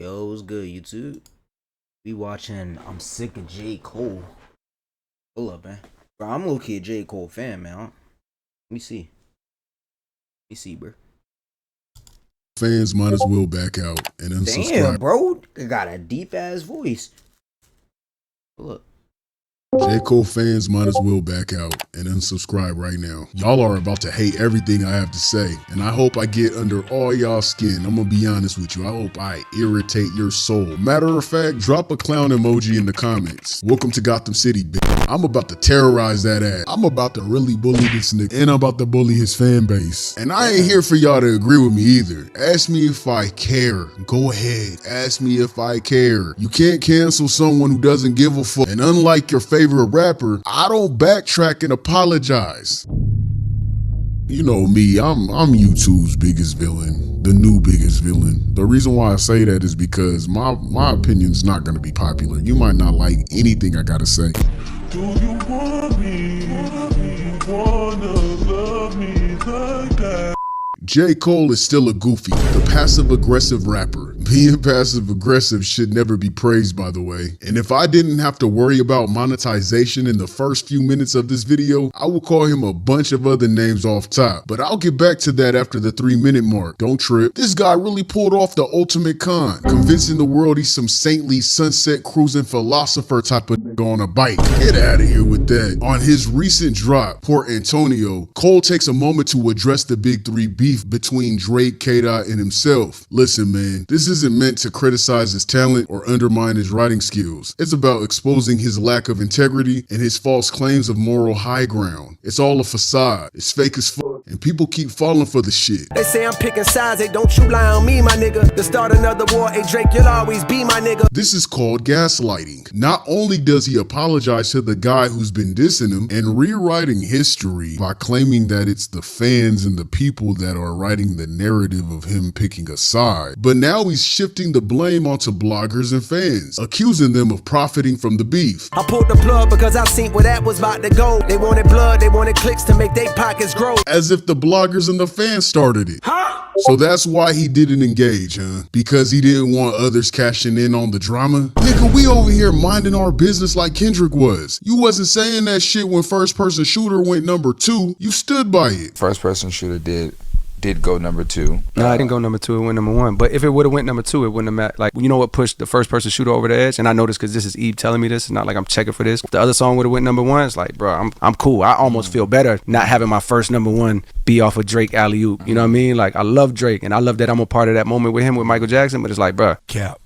Yo, what's good, YouTube? We watching I'm Sick of J. Cole. Hold up, man. Bro, I'm low-key a J. Cole fan, man. Let me see. Bro. Fans might as well back out and unsubscribe. Damn, bro. It got a deep-ass voice. Look. J. Cole fans might as well back out and unsubscribe right now. Y'all are about to hate everything I have to say, and I hope I get under all y'all skin. I'm gonna be honest with you. I hope I irritate your soul. Matter of fact, drop a clown emoji in the comments. Welcome to Gotham City, bitch. I'm about to terrorize that ass. I'm about to really bully this nigga, and I'm about to bully his fan base. And I ain't here for y'all to agree with me either. Ask me if I care. Go ahead. Ask me if I care. You can't cancel someone who doesn't give a fuck. And unlike your favorite rapper, I don't backtrack and apologize. You know me, I'm YouTube's biggest villain, the new biggest villain. The reason why I say that is because my opinion's not gonna be popular. You might not like anything I gotta say. Do you want me? Wanna love me like that? J. Cole is still a goofy, the passive-aggressive rapper. Being passive-aggressive should never be praised, by the way. And if I didn't have to worry about monetization in the first few minutes of this video, I would call him a bunch of other names off top. But I'll get back to that after the 3-minute mark. Don't trip. This guy really pulled off the ultimate con, convincing the world he's some saintly sunset cruising philosopher type of nigga on a bike. Get out of here with that. On his recent drop, Port Antonio, Cole takes a moment to address the big three beef between Drake, K-Dot, and himself. Listen, man, this isn't meant to criticize his talent or undermine his writing skills. It's about exposing his lack of integrity and his false claims of moral high ground. It's all a facade. It's fake as fuck, and people keep falling for the shit. They say I'm picking sides, hey, don't you lie on me, my nigga. To start another war, hey Drake, you'll always be my nigga. This is called gaslighting. Not only does he apologize to the guy who's been dissing him and rewriting history by claiming that it's the fans and the people that are writing the narrative of him picking a side, but now he's shifting the blame onto bloggers and fans, accusing them of profiting from the beef. I pulled the plug because I seen where that was about to go. They wanted blood, they wanted clicks to make their pockets grow. As if the bloggers and the fans started it. Huh? So that's why he didn't engage, huh? Because he didn't want others cashing in on the drama? Nigga, we over here minding our business like Kendrick was. You wasn't saying that shit when First Person Shooter went #2. You stood by it. First Person Shooter did go #2. No, I didn't go #2. It went #1. But if it would have went #2, it wouldn't have mattered. Like, you know what pushed the First Person Shooter over the edge? And I know this because this is Eve telling me this. It's not like I'm checking for this. If the other song would have went #1, it's like, bro, I'm cool. I almost feel better not having my first #1 be off of Drake alley-oop. You know what I mean? Like, I love Drake, and I love that I'm a part of that moment with him with Michael Jackson. But it's like, bro, cap.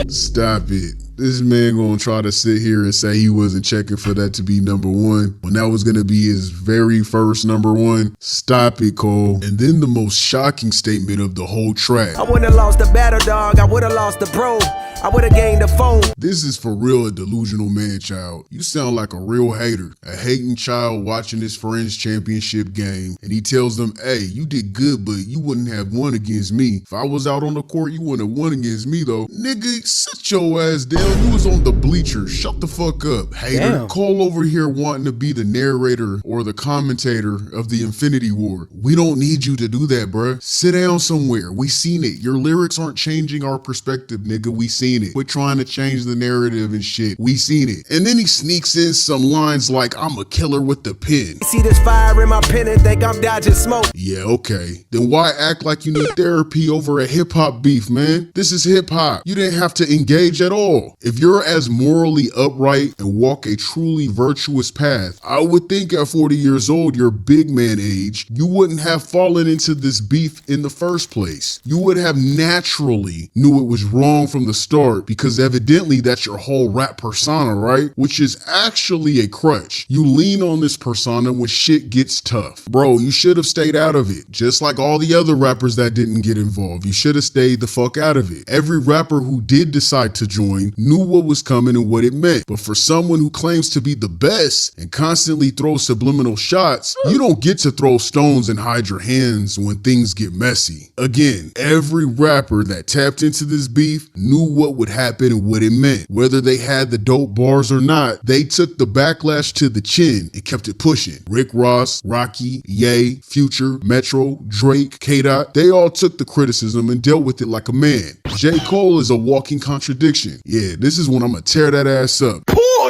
Stop it. This man gonna try to sit here and say he wasn't checking for that to be #1 when that was gonna be his very first #1. Stop it, Cole. And then the most shocking statement of the whole track. I wouldn't have lost the battle, dog. I would have lost the bro. I would have gained the phone. This is for real a delusional man child. You sound like a real hater, a hating child watching his friend's championship game, and he tells them, hey, you did good, but you wouldn't have won against me. If I was out on the court, you wouldn't have won against me though. Nigga, sit your ass down. You was on the bleachers. Shut the fuck up, hater. Damn. Cole over here wanting to be the narrator or the commentator of the Infinity War. We don't need you to do that, bruh. Sit down somewhere. We seen it. Your lyrics aren't changing our perspective, nigga. We seen it. Quit trying to change the narrative and shit. We seen it. And then he sneaks in some lines like, I'm a killer with the pen. See this fire in my pen and think I'm dodging smoke. Yeah, okay. Then why act like you need therapy over a hip-hop beef, man? This is hip-hop. You didn't have to engage at all. If you're as morally upright and walk a truly virtuous path, I would think at 40 years old, your big man age, you wouldn't have fallen into this beef in the first place. You would have naturally knew it was wrong from the start because evidently that's your whole rap persona, right? Which is actually a crutch. You lean on this persona when shit gets tough. Bro, you should have stayed out of it. Just like all the other rappers that didn't get involved. You should have stayed the fuck out of it. Every rapper who did decide to join knew what was coming and what it meant. But for someone who claims to be the best and constantly throws subliminal shots, you don't get to throw stones and hide your hands when things get messy. Again, every rapper that tapped into this beef knew what would happen and what it meant. Whether they had the dope bars or not, they took the backlash to the chin and kept it pushing. Rick Ross, Rocky, Ye, Future, Metro, Drake, K-Dot, they all took the criticism and dealt with it like a man. J. Cole is a walking contradiction. Yeah, this is when I'm gonna tear that ass up.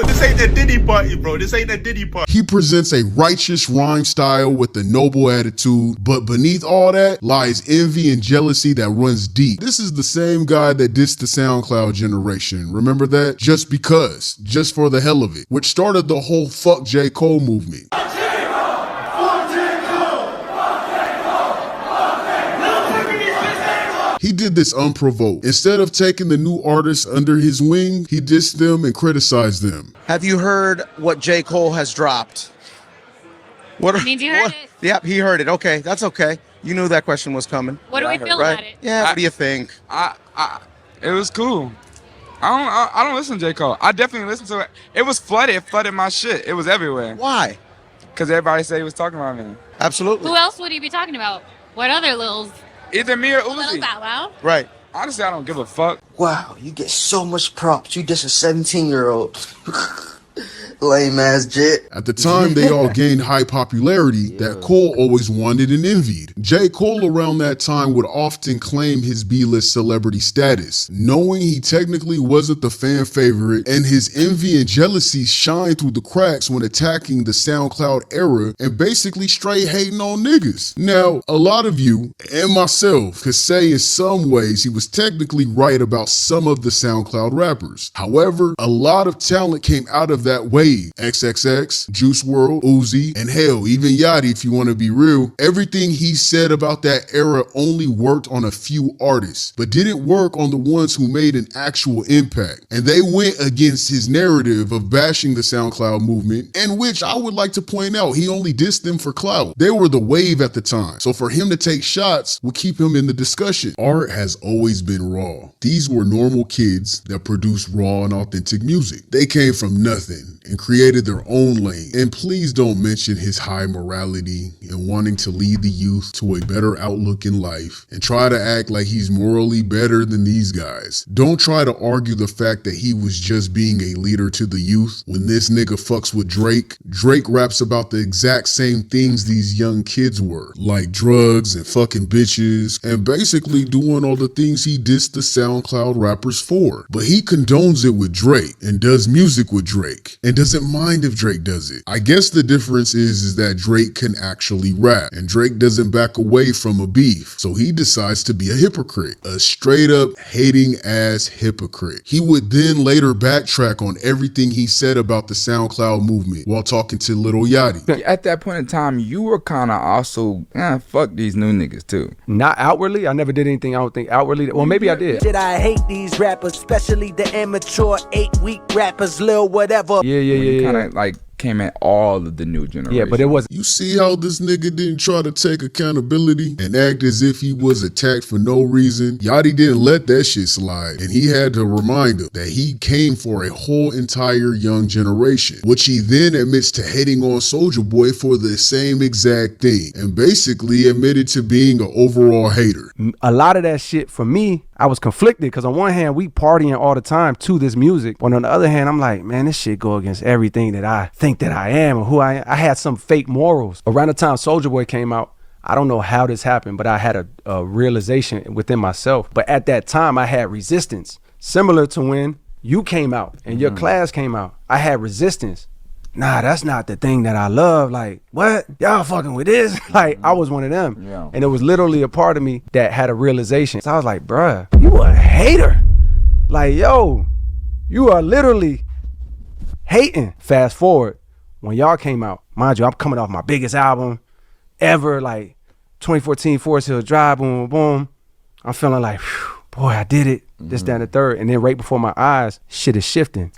This ain't that Diddy party, bro. This ain't that Diddy party. He presents a righteous rhyme style with a noble attitude, but beneath all that lies envy and jealousy that runs deep. This is the same guy that dissed the SoundCloud generation. Remember that? Just because. Just for the hell of it. Which started the whole fuck J. Cole movement. He did this unprovoked. Instead of taking the new artists under his wing, he dissed them and criticized them. Have you heard what J. Cole has dropped? What? Means you heard it. Yep, he heard it. Okay, that's okay. You knew that question was coming. What do we feel right? about it? Yeah, what do you think? It was cool. I don't listen to J. Cole. I definitely listen to it. It was flooded. It flooded my shit. It was everywhere. Why? Because everybody said he was talking about me. Absolutely. Who else would he be talking about? What other Lils? Either me or Lil Uzi. Bow Wow? Right. Honestly, I don't give a fuck. Wow, you get so much props. You just a 17-year-old. Lame ass jit. At the time, they all gained high popularity that Cole always wanted and envied. J. Cole around that time would often claim his B-list celebrity status, knowing he technically wasn't the fan favorite, and his envy and jealousy shined through the cracks when attacking the SoundCloud era and basically straight hating on niggas. Now, a lot of you, and myself, could say in some ways he was technically right about some of the SoundCloud rappers. However, a lot of talent came out of that wave. XXX, Juice WRLD, Uzi, and hell, even Yachty if you want to be real. Everything he said about that era only worked on a few artists, but didn't work on the ones who made an actual impact. And they went against his narrative of bashing the SoundCloud movement, in which I would like to point out he only dissed them for clout. They were the wave at the time, so for him to take shots would keep him in the discussion. Art has always been raw. These were normal kids that produced raw and authentic music. They came from nothing and created their own lane. And please don't mention his high morality and wanting to lead the youth to a better outlook in life and try to act like he's morally better than these guys. Don't try to argue the fact that he was just being a leader to the youth when this nigga fucks with Drake. Drake raps about the exact same things these young kids were, like drugs and fucking bitches and basically doing all the things he dissed the SoundCloud rappers for. But he condones it with Drake and does music with Drake and doesn't mind if Drake does it. I guess the difference is that Drake can actually rap and Drake doesn't back away from a beef, so he decides to be a hypocrite, a straight up hating ass hypocrite. He would then later backtrack on everything he said about the SoundCloud movement while talking to Lil Yachty. At that point in time, you were kind of also, fuck these new niggas too. Not outwardly. I never did anything I don't think outwardly. Well, maybe I did. Shit, I hate these rappers, especially the immature 8-week rappers, lil whatever. Yeah. Kind of like came at all of the new generation. Yeah, but it was. You see how this nigga didn't try to take accountability and act as if he was attacked for no reason? Yachty didn't let that shit slide, and he had to remind him that he came for a whole entire young generation, which he then admits to hating on Soulja Boy for the same exact thing, and basically admitted to being an overall hater. A lot of that shit for me, I was conflicted because on one hand we partying all the time to this music, but on the other hand I'm like, man, this shit go against everything that I think that I am or who I am. I had some fake morals. Around the time Soulja Boy came out, I don't know how this happened, but I had a realization within myself. But at that time I had resistance, similar to when you came out and your class came out. I had resistance. Nah, that's not the thing that I love. Like, what? Y'all fucking with this? Like, I was one of them. Yeah. And it was literally a part of me that had a realization. So I was like, bruh, you a hater. Like, yo, you are literally hating. Fast forward, when y'all came out, mind you, I'm coming off my biggest album ever, like 2014 Forest Hill Drive, boom, boom, boom. I'm feeling like, whew, boy, I did it. This, that, and the third. And then right before my eyes, shit is shifting.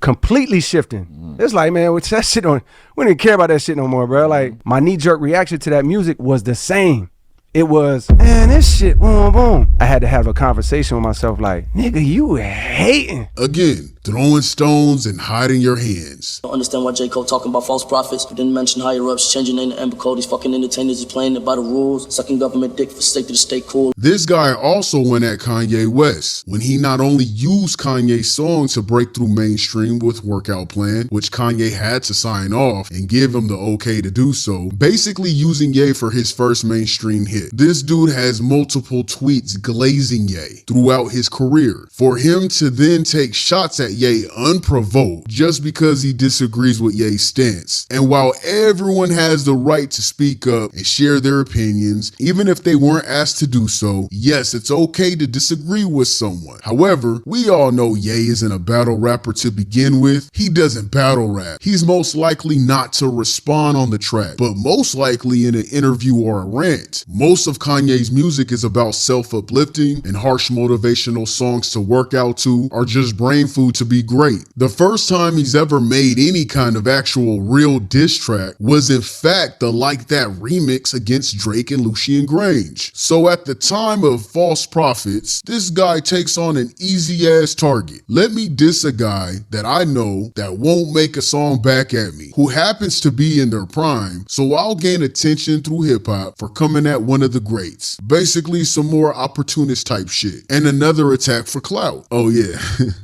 Completely shifting. It's like, man, that shit we didn't care about that shit no more, bro. Like, my knee-jerk reaction to that music was the same. it was, man, this shit, boom, boom. I had to have a conversation with myself like, nigga, you hating. Again, throwing stones and hiding your hands. I don't understand why J. Cole talking about false prophets, but didn't mention higher ups, changing name to Amber Cole. These fucking entertainers is playing it by the rules, sucking government dick for sake to the state cool. This guy also went at Kanye West when he not only used Kanye's song to break through mainstream with Workout Plan, which Kanye had to sign off and give him the okay to do so, basically using Ye for his first mainstream hit. This dude has multiple tweets glazing Ye throughout his career. For him to then take shots at Ye unprovoked just because he disagrees with Ye's stance. And while everyone has the right to speak up and share their opinions, even if they weren't asked to do so, yes, it's okay to disagree with someone. However, we all know Ye isn't a battle rapper to begin with. He doesn't battle rap. He's most likely not to respond on the track, but most likely in an interview or a rant. Most of Kanye's music is about self-uplifting, and harsh motivational songs to work out to are just brain food to be great. The first time he's ever made any kind of actual real diss track was in fact the Like That remix against Drake and Lucien Grange. So at the time of False Prophets, this guy takes on an easy ass target. Let me diss a guy that I know that won't make a song back at me, who happens to be in their prime, so I'll gain attention through hip hop for coming at one of the greats. Basically some more opportunist type shit. And another attack for clout. Oh yeah,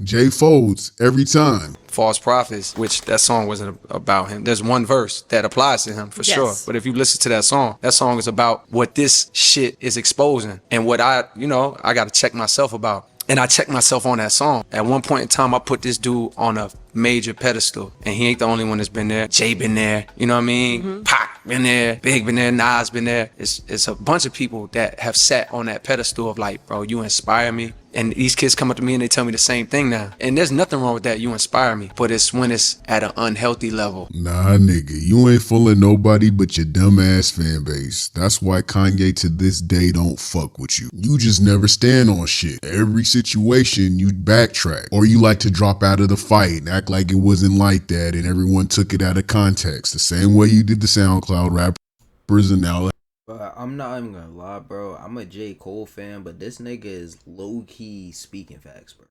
Jay folds every time. False Prophets, which that song wasn't about him. There's one verse that applies to him for sure. But if you listen to that song is about what this shit is exposing and what I got to check myself about. And I checked myself on that song. At one point in time, I put this dude on a major pedestal, and he ain't the only one that's been there. Jay been there, you know what I mean? Pac been there, Big been there, Nas been there. It's a bunch of people that have sat on that pedestal of like, bro, you inspire me. And these kids come up to me and they tell me the same thing now. And there's nothing wrong with that. You inspire me. But it's when it's at an unhealthy level. Nah, nigga, you ain't fooling nobody but your dumb ass fan base. That's why Kanye to this day don't fuck with you. You just never stand on shit. Every situation you backtrack, or you like to drop out of the fight and act like it wasn't like that and everyone took it out of context. The same way you did the SoundCloud rappers and now. But I'm not even gonna lie, bro. I'm a J. Cole fan, but this nigga is low-key speaking facts, bro.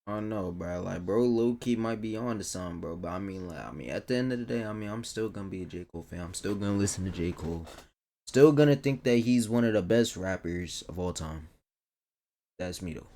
I don't know, bro. Like, bro, low-key might be on to something, bro. But I mean, at the end of the day, I'm still gonna be a J. Cole fan. I'm still gonna listen to J. Cole. Still gonna think that he's one of the best rappers of all time. That's me, though.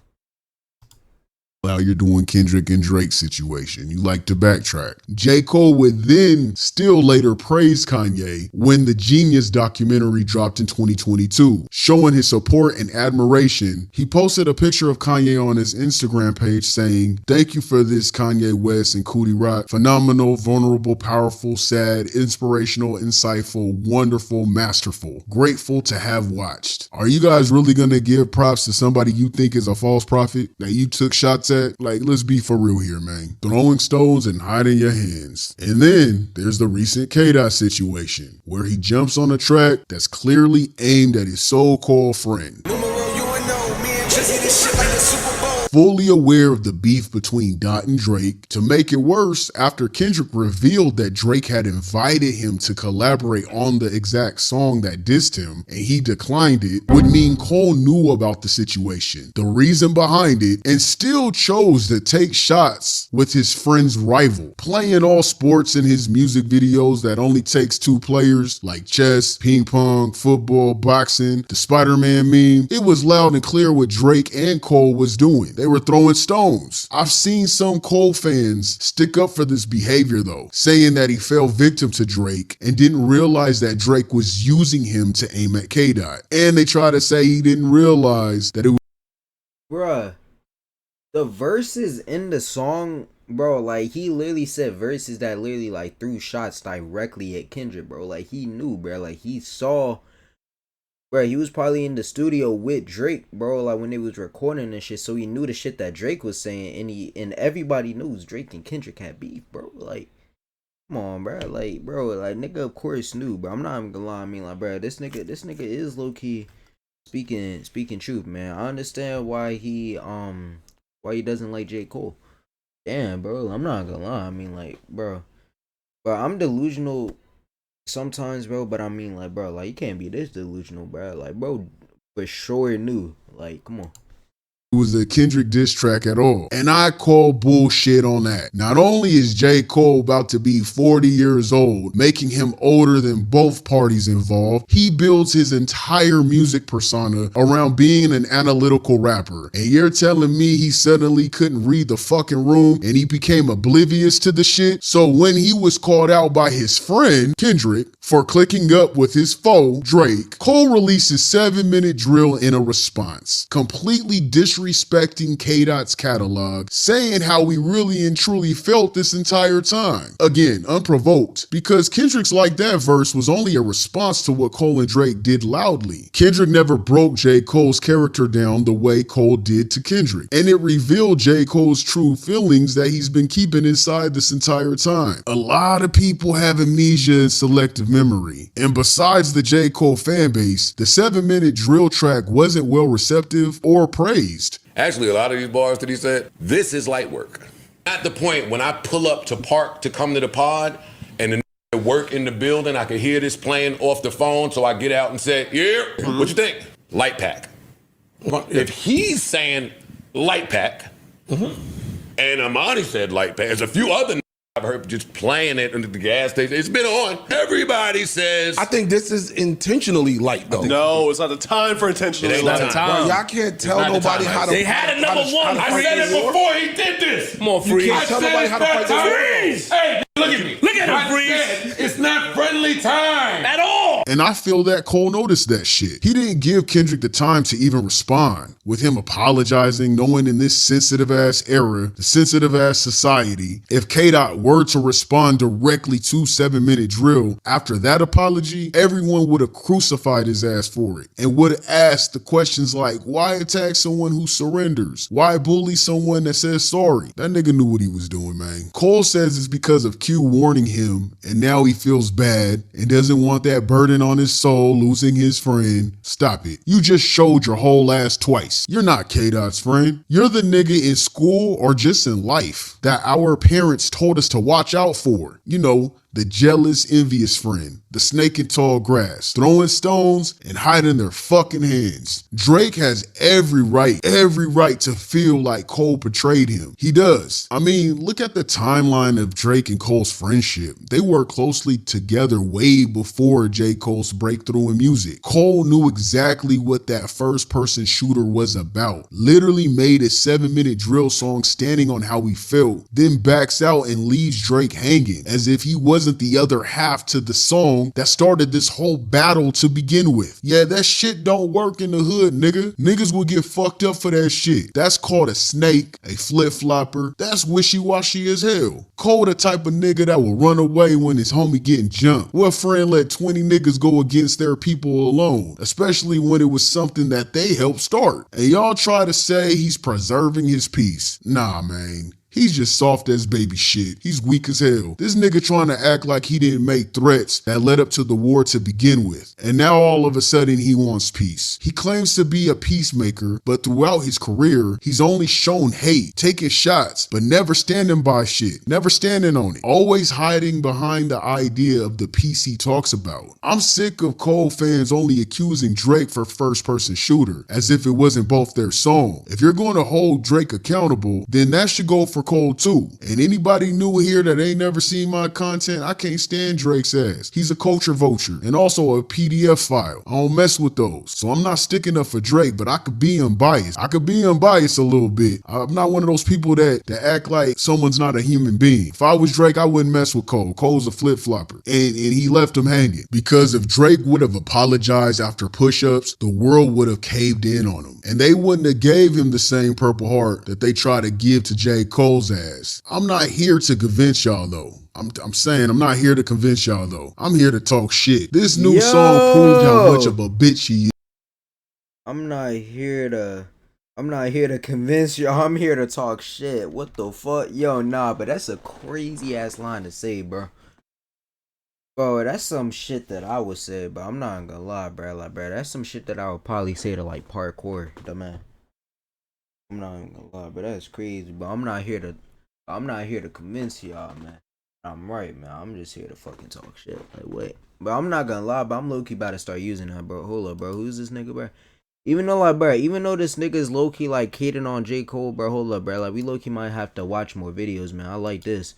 How you're doing Kendrick and Drake situation. You like to backtrack. J. Cole would then still later praise Kanye when the Genius documentary dropped in 2022. Showing his support and admiration, he posted a picture of Kanye on his Instagram page saying, "Thank you for this, Kanye West and Cootie Rock. Phenomenal, vulnerable, powerful, sad, inspirational, insightful, wonderful, masterful. Grateful to have watched." Are you guys really gonna give props to somebody you think is a false prophet that you took shots at? Like, let's be for real here, man. Throwing stones and hiding your hands. And then there's the recent K-Dot situation where he jumps on a track that's clearly aimed at his so-called friend. Fully aware of the beef between Dot and Drake. To make it worse, after Kendrick revealed that Drake had invited him to collaborate on the exact song that dissed him, and he declined it, would mean Cole knew about the situation, the reason behind it, and still chose to take shots with his friend's rival, playing all sports in his music videos that only takes two players, like chess, ping pong, football, boxing, the Spider-Man meme. It was loud and clear what Drake and Cole was doing. They were throwing stones. I've seen some Cole fans stick up for this behavior though, saying that he fell victim to Drake and didn't realize that Drake was using him to aim at K-Dot. And they try to say he didn't realize that it was... Bruh, the verses in the song, bro, like, he literally said verses that literally, like, threw shots directly at Kendrick, bro. Like, he knew, bro. Like, he saw... Bro, he was probably in the studio with Drake, bro, like when they was recording and shit, so he knew the shit that Drake was saying, and everybody knows Drake and Kendrick had beef, bro. Like, come on, bro. Like, bro, like, nigga, of course knew, bro. I'm not even gonna lie. I mean, like, bro, this nigga is low key speaking truth, man. I understand why he doesn't like J. Cole. Damn, bro, I'm not gonna lie. I mean, like, bro, I'm delusional sometimes, bro. But I mean, like, bro, like you can't be this delusional, bro. Like, bro, for sure knew. Like, come on. It was a Kendrick diss track at all. And I call bullshit on that. Not only is J. Cole about to be 40 years old, making him older than both parties involved, he builds his entire music persona around being an analytical rapper. And you're telling me he suddenly couldn't read the fucking room and he became oblivious to the shit? So when he was called out by his friend, Kendrick, for clicking up with his foe, Drake, Cole releases 7-minute drill in a response, completely disrespecting K-Dot's catalog, saying how we really and truly felt this entire time. Again, unprovoked, because Kendrick's Like That verse was only a response to what Cole and Drake did loudly. Kendrick never broke J. Cole's character down the way Cole did to Kendrick, and it revealed J. Cole's true feelings that he's been keeping inside this entire time. A lot of people have amnesia and selective memory, and besides the J. Cole fan base, the 7-minute drill track wasn't well receptive or praised. Actually, a lot of these bars that he said, this is light work. At the point when I pull up to park to come to the pod and the work in the building, I could hear this playing off the phone, so I get out and say, yeah, what you think? Light pack. If he's saying light pack, and Amani said light pack, there's a few other I've heard just playing it at the gas station. It's been on. Everybody says. I think this is intentionally light, though. No, it's not the time for intentionally light. It's not the time. Bro, y'all can't tell nobody how to. They had a number one. I said it before he did this. Come on, Freeze. You can't tell nobody how to fight this. Hey, look at me. Look at him, Freeze. It's not friendly time at all. And I feel that Cole noticed that shit. He didn't give Kendrick the time to even respond. With him apologizing, knowing in this sensitive ass era, the sensitive ass society, if K-Dot were to respond directly to 7-minute drill after that apology, everyone would have crucified his ass for it and would have asked the questions like, why attack someone who surrenders? Why bully someone that says sorry? That nigga knew what he was doing, man. Cole says it's because of Q warning him and now he feels bad and doesn't want that burden on his soul losing his friend. Stop it. You just showed your whole ass twice. You're not K-Dot's friend. You're the nigga in school or just in life that our parents told us to watch out for. You know, the jealous, envious friend, the snake in tall grass, throwing stones and hiding their fucking hands. Drake has every right to feel like Cole betrayed him. He does. I mean, look at the timeline of Drake and Cole's friendship. They worked closely together way before J. Cole's breakthrough in music. Cole knew exactly what that first-person shooter was about. Literally made a 7-minute drill song standing on how he felt, then backs out and leaves Drake hanging as if he wasn't the other half to the song that started this whole battle to begin with. Yeah, that shit don't work in the hood, nigga. Niggas will get fucked up for that shit. That's called a snake, a flip-flopper. That's wishy-washy as hell. Cole the type of nigga that will run away when his homie getting jumped. What friend let 20 niggas go against their people alone? Especially when it was something that they helped start. And y'all try to say he's preserving his peace. Nah, man. He's just soft as baby shit. He's weak as hell. This nigga trying to act like he didn't make threats that led up to the war to begin with. And now all of a sudden he wants peace. He claims to be a peacemaker, but throughout his career, he's only shown hate, taking shots, but never standing by shit. Never standing on it. Always hiding behind the idea of the peace he talks about. I'm sick of Cole fans only accusing Drake for first-person shooter, as if it wasn't both their song. If you're going to hold Drake accountable, then that should go for Cole too. And anybody new here that ain't never seen my content, I can't stand Drake's ass. He's a culture vulture and also a PDF file. I don't mess with those. So I'm not sticking up for Drake, but I could be unbiased. I could be unbiased a little bit. I'm not one of those people that act like someone's not a human being. If I was Drake, I wouldn't mess with Cole. Cole's a flip-flopper. And he left him hanging. Because if Drake would have apologized after push-ups, the world would have caved in on him. And they wouldn't have gave him the same Purple Heart that they try to give to J. Cole's ass. I'm not here to convince y'all though. I'm saying I'm not here to convince y'all though. I'm here to talk shit. This new song proved how much of a bitch he is. I'm not here to convince y'all. I'm here to talk shit. What the fuck? Yo, nah, but that's a crazy ass line to say, bro. Bro, that's some shit that I would say, but I'm not gonna lie, bro. Like, bro, that's some shit that I would probably say to like parkour, the man. I'm not even gonna lie, but that's crazy. But I'm not here to convince y'all, man. I'm right, man. I'm just here to fucking talk shit. Like, wait. But I'm not gonna lie, but I'm low-key about to start using that, bro. Hold up, bro. Who's this nigga, bro? Even though this nigga is low-key, like, hating on J. Cole, bro. Hold up, bro. Like, we low-key might have to watch more videos, man. I like this.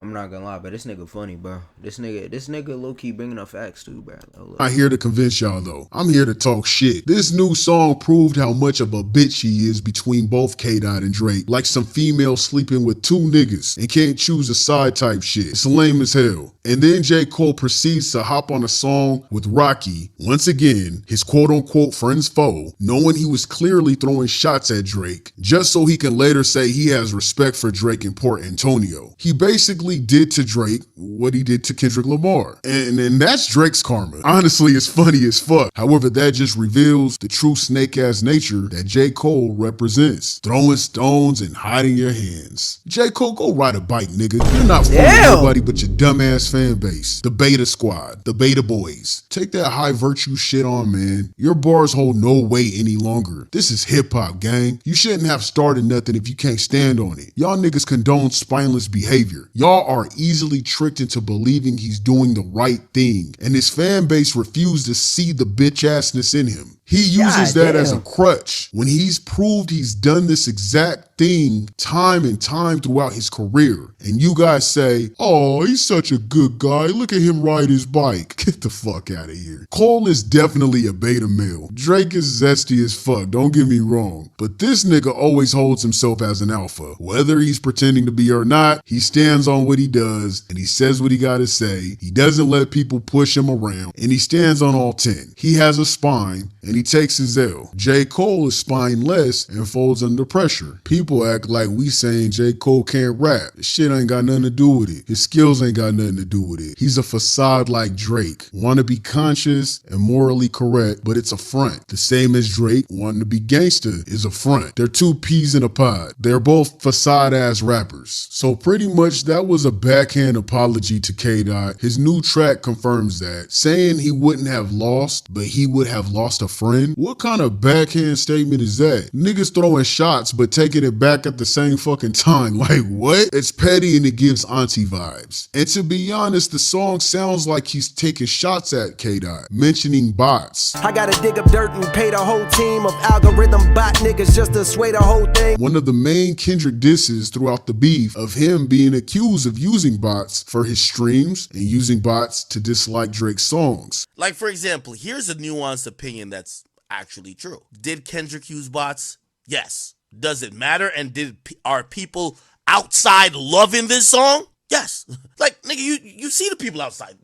I'm not gonna lie, but this nigga funny, bro. This nigga low-key bringing up facts, too, bro. Hold up. I'm not here to convince y'all though. I'm here to talk shit. This new song proved how much of a bitch he is between both K-Dot and Drake. Like some female sleeping with two niggas and can't choose a side type shit. It's lame as hell. And then J. Cole proceeds to hop on a song with Rocky, once again, his quote-unquote friend's foe, knowing he was clearly throwing shots at Drake, just so he can later say he has respect for Drake in Port Antonio. He basically did to Drake what he did to Kendrick Lamar. And that's Drake's karma. Honestly, it's funny as fuck. However, that just reveals the true snake-ass nature that J. Cole represents. Throwing stones and hiding your hands. J. Cole, go ride a bike, nigga. You're not fooling nobody but your dumbass fan base. The Beta Squad. The Beta Boys. Take that high virtue shit on, man. Your bars hold no weight any longer. This is hip-hop, gang. You shouldn't have started nothing if you can't stand on it. Y'all niggas condone spineless behavior. Y'all are easily tricked into believing he's doing the right thing, and his fan base refused to see the bitch-assness in him. He uses that as a crutch when he's proved he's done this exact thing time and time throughout his career. And you guys say, oh, he's such a good guy. Look at him ride his bike. Get the fuck out of here. Cole is definitely a beta male. Drake is zesty as fuck, don't get me wrong. But this nigga always holds himself as an alpha. Whether he's pretending to be or not, he stands on what he does and he says what he gotta say. He doesn't let people push him around and he stands on all 10. He has a spine and he takes his L. J. Cole is spineless and folds under pressure. People act like we saying J. Cole can't rap. This shit ain't got nothing to do with it. His skills ain't got nothing to do with it. He's a facade like Drake. Want to be conscious and morally correct, but it's a front. The same as Drake wanting to be gangster is a front. They're two peas in a pod. They're both facade ass rappers. So pretty much that was a backhand apology to K-Dot. His new track confirms that. Saying he wouldn't have lost, but he would have lost a friend? What kind of backhand statement is that? Niggas throwing shots but taking it back at the same fucking time. Like what? It's petty and it gives auntie vibes. And to be honest, the song sounds like he's taking shots at K-Dot, mentioning bots. I gotta dig up dirt and pay the whole team of algorithm bot niggas just to sway the whole thing. One of the main Kendrick disses throughout the beef of him being accused of using bots for his streams and using bots to dislike Drake's songs. Like, for example, here's a nuanced opinion that's actually true. Did Kendrick use bots? Yes. Does it matter? And are people outside loving this song? Yes. Like, nigga, you see the people outside.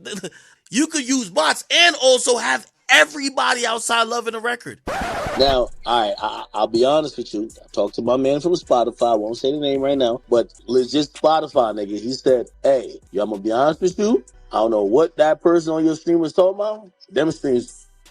You could use bots and also have everybody outside loving the record. Now, all right, I'll be honest with you. I talked to my man from Spotify. I won't say the name right now, but legit Spotify nigga. He said, hey, I'm gonna be honest with you. I don't know what that person on your stream was talking about.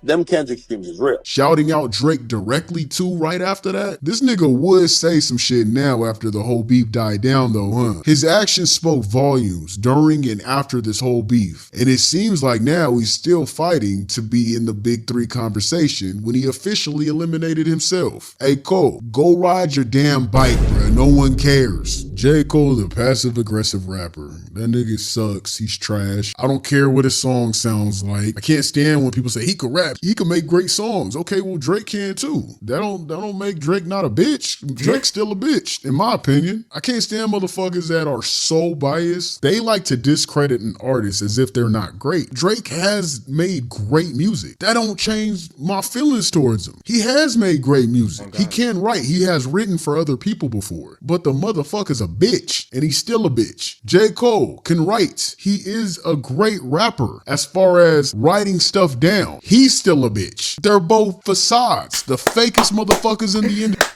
Them Kendrick streams is real. Shouting out Drake directly too right after that? This nigga would say some shit now after the whole beef died down though, huh? His actions spoke volumes during and after this whole beef. And it seems like now he's still fighting to be in the big three conversation when he officially eliminated himself. Hey Cole, go ride your damn bike, bruh. No one cares. J. Cole, the passive aggressive rapper. That nigga sucks. He's trash. I don't care what his song sounds like. I can't stand when people say he could rap. He can make great songs. Okay, well Drake can too. That don't make Drake not a bitch. Drake's still a bitch, in my opinion. I can't stand motherfuckers that are so biased. They like to discredit an artist as if they're not great. Drake has made great music. That don't change my feelings towards him. He has made great music. He can write. He has written for other people before. But the motherfucker's a bitch, and he's still a bitch. J. Cole can write. He is a great rapper as far as writing stuff down. He's still a bitch. They're both facades. The fakest motherfuckers in the industry.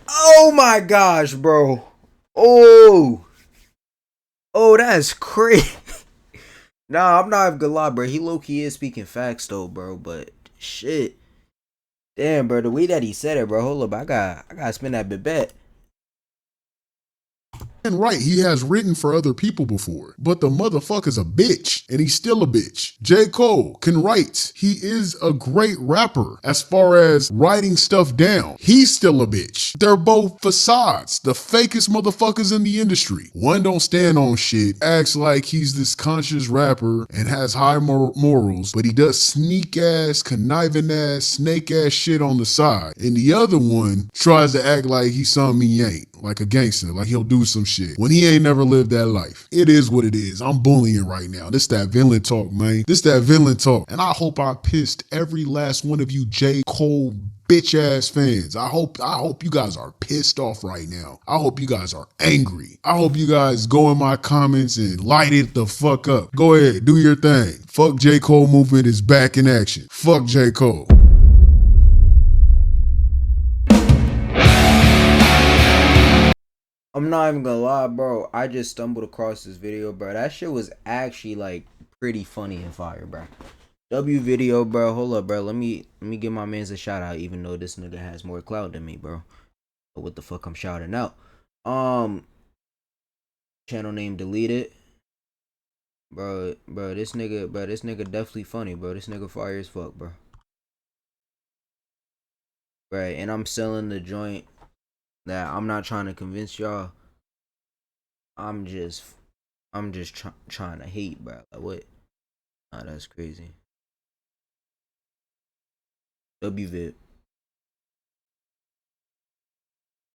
Oh my gosh, bro. Oh, that's crazy. Nah, I'm not even gonna lie, bro. He low-key is speaking facts though, bro. But shit. Damn, bro, the way that he said it, bro. Hold up, I gotta spin that bit bet. And right, he has written for other people before, but the motherfucker's a bitch, and he's still a bitch. J. Cole can write. He is a great rapper as far as writing stuff down. He's still a bitch. They're both facades, the fakest motherfuckers in the industry. One don't stand on shit, acts like he's this conscious rapper and has high morals, but he does sneak ass, conniving ass, snake ass shit on the side. And the other one tries to act like he's something he ain't, like a gangster, like he'll do some shit when he ain't never lived that life. It is what it is. I'm bullying right now. This that villain talk, man. This that villain talk. And I hope I pissed every last one of you J. Cole bitch ass fans. I hope you guys are pissed off right now. I hope you guys are angry. I hope you guys go in my comments and light it the fuck up. Go ahead, do your thing. Fuck J. Cole movement is back in action. Fuck J. Cole. I'm not even gonna lie, bro. I just stumbled across this video, bro. That shit was actually like pretty funny and fire, bro. W video, bro. Hold up, bro. Let me give my mans a shout out, even though this nigga has more clout than me, bro. But what the fuck I'm shouting out? Channel name deleted. Bro, this nigga definitely funny, bro. This nigga fire as fuck, bro. Right, and I'm selling the joint that I'm not trying to convince y'all. I'm just trying to hate, bro. Like what? Nah, that's crazy. WVIP.